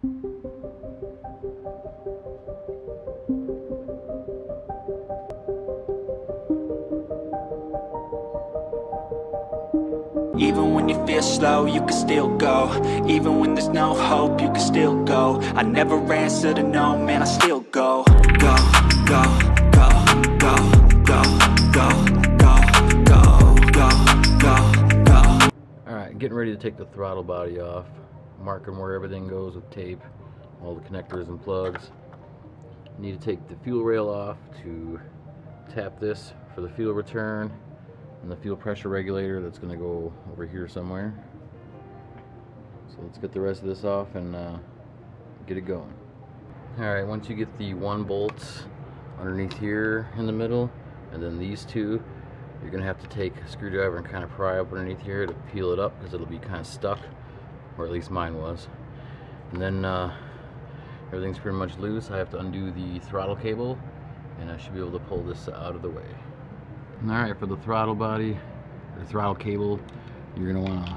Even when you feel slow, you can still go. Even when there's no hope, you can still go. I never answer to no, man, I still go. Go, go, go, go, go, go, go, go, go, go. Alright, getting ready to take the throttle body off. Marking where everything goes with tape. All the connectors and plugs. Need to take the fuel rail off to tap this for the fuel return. And the fuel pressure regulator that's going to go over here somewhere. So let's get the rest of this off and get it going. Alright, once you get the one bolt underneath here in the middle, and then these two, you're going to have to take a screwdriver and kind of pry up underneath here to peel it up, because it'll be kind of stuck, or at least mine was. And then everything's pretty much loose. I have to undo the throttle cable, and I should be able to pull this out of the way. Alright, for the throttle body, the throttle cable, you're going to want to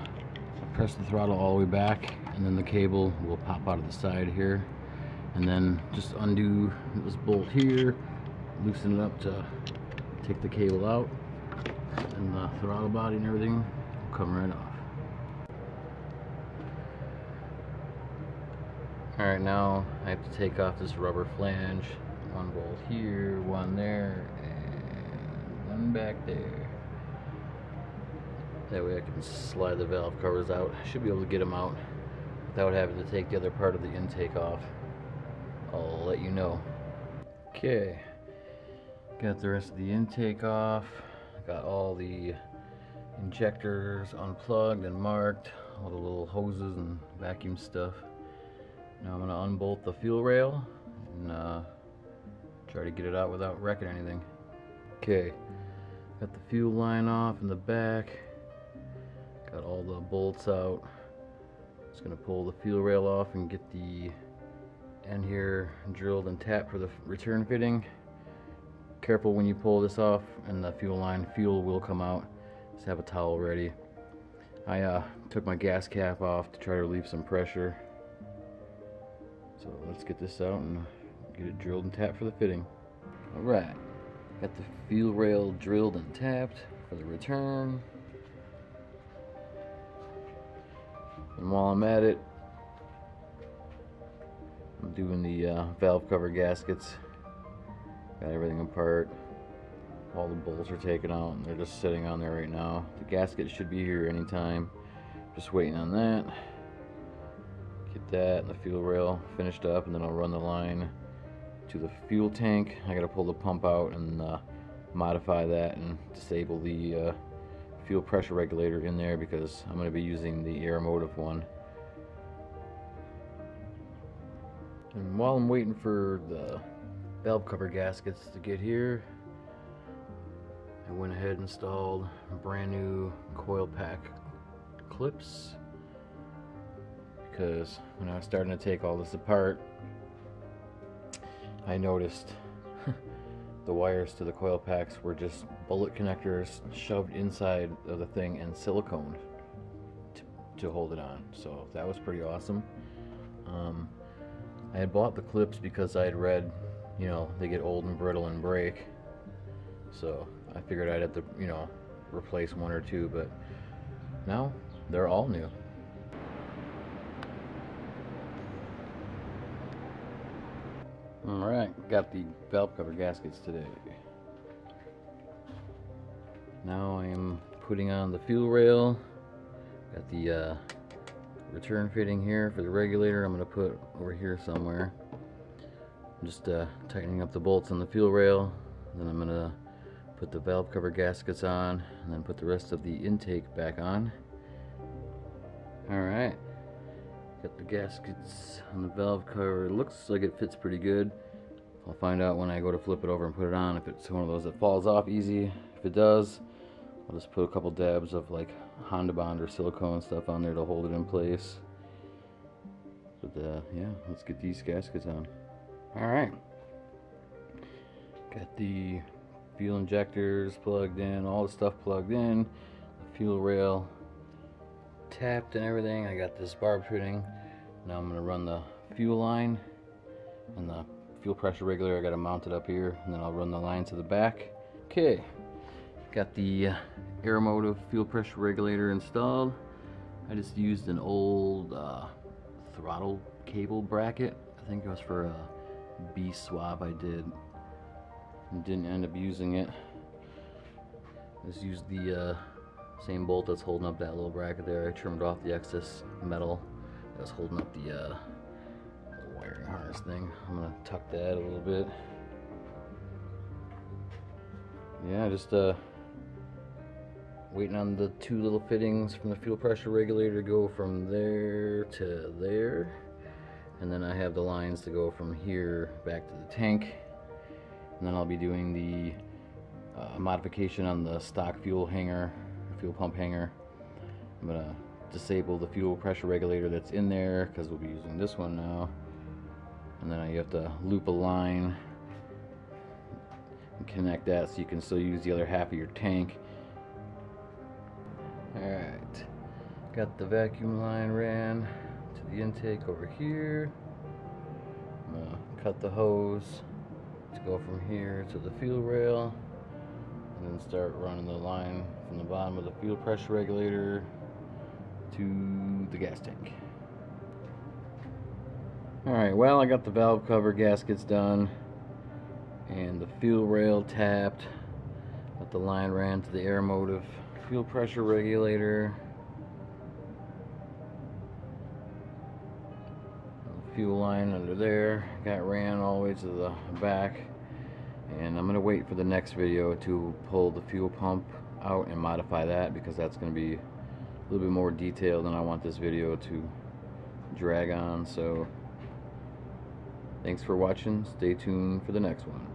press the throttle all the way back, and then the cable will pop out of the side here. And then just undo this bolt here, loosen it up to take the cable out, and the throttle body and everything will come right off. Alright, now I have to take off this rubber flange. One bolt here, one there, one back there. That way I can slide the valve covers out. I should be able to get them out without having to take the other part of the intake off. I'll let you know. Okay, got the rest of the intake off. Got all the injectors unplugged and marked, all the little hoses and vacuum stuff. Now I'm going to unbolt the fuel rail and try to get it out without wrecking anything. Okay, got the fuel line off in the back, got all the bolts out. Just going to pull the fuel rail off and get the end here drilled and tapped for the return fitting. Careful when you pull this off and the fuel line, fuel will come out. Just have a towel ready. I took my gas cap off to try to relieve some pressure. So let's get this out and get it drilled and tapped for the fitting. Alright, got the fuel rail drilled and tapped for the return. And while I'm at it, I'm doing the valve cover gaskets. Got everything apart. All the bolts are taken out and they're just sitting on there right now. The gasket should be here anytime. Just waiting on that. Get that and the fuel rail finished up, and then I'll run the line to the fuel tank. I gotta pull the pump out and modify that and disable the fuel pressure regulator in there, because I'm going to be using the Aeromotive one. And while I'm waiting for the valve cover gaskets to get here, I went ahead and installed brand new coil pack clips, because when I was starting to take all this apart, I noticed the wires to the coil packs were just bullet connectors shoved inside of the thing and silicone to hold it on. So that was pretty awesome. I had bought the clips because I had read, you know, they get old and brittle and break. So I figured I'd have to, you know, replace one or two, but now they're all new. Alright, got the valve cover gaskets today. Now I am putting on the fuel rail. Got the return fitting here for the regulator. I'm going to put over here somewhere. I'm just tightening up the bolts on the fuel rail. Then I'm going to put the valve cover gaskets on, and then put the rest of the intake back on. Alright. Got the gaskets on the valve cover. It looks like it fits pretty good. I'll find out when I go to flip it over and put it on if it's one of those that falls off easy. If it does, I'll just put a couple dabs of like Honda Bond or silicone stuff on there to hold it in place. But yeah, let's get these gaskets on. Alright. Got the fuel injectors plugged in, all the stuff plugged in, the fuel rail tapped and everything. I got this barb fitting. Now I'm going to run the fuel line and the fuel pressure regulator. I got to mount it up here, and then I'll run the line to the back. Okay, got the Aeromotive fuel pressure regulator installed. I just used an old throttle cable bracket. I think it was for a B swap I did. Didn't end up using it. Just used the same bolt that's holding up that little bracket there. I trimmed off the excess metal that was holding up the wiring harness thing. I'm gonna tuck that a little bit. Yeah, just waiting on the two little fittings from the fuel pressure regulator to go from there to there, and then I have the lines to go from here back to the tank, and then I'll be doing the modification on the stock fuel hanger, fuel pump hanger. I'm gonna disable the fuel pressure regulator that's in there because we'll be using this one now, and then you have to loop a line and connect that so you can still use the other half of your tank. Alright, got the vacuum line ran to the intake over here. I'm gonna cut the hose to go from here to the fuel rail, and then start running the line from the bottom of the fuel pressure regulator to the gas tank. Alright, well, I got the valve cover gaskets done and the fuel rail tapped. Got the line ran to the Aeromotive fuel pressure regulator. The fuel line under there got ran all the way to the back, and I'm gonna wait for the next video to pull the fuel pump out and modify that, because that's gonna be a little bit more detailed than I want this video to drag on. So thanks for watching. Stay tuned for the next one.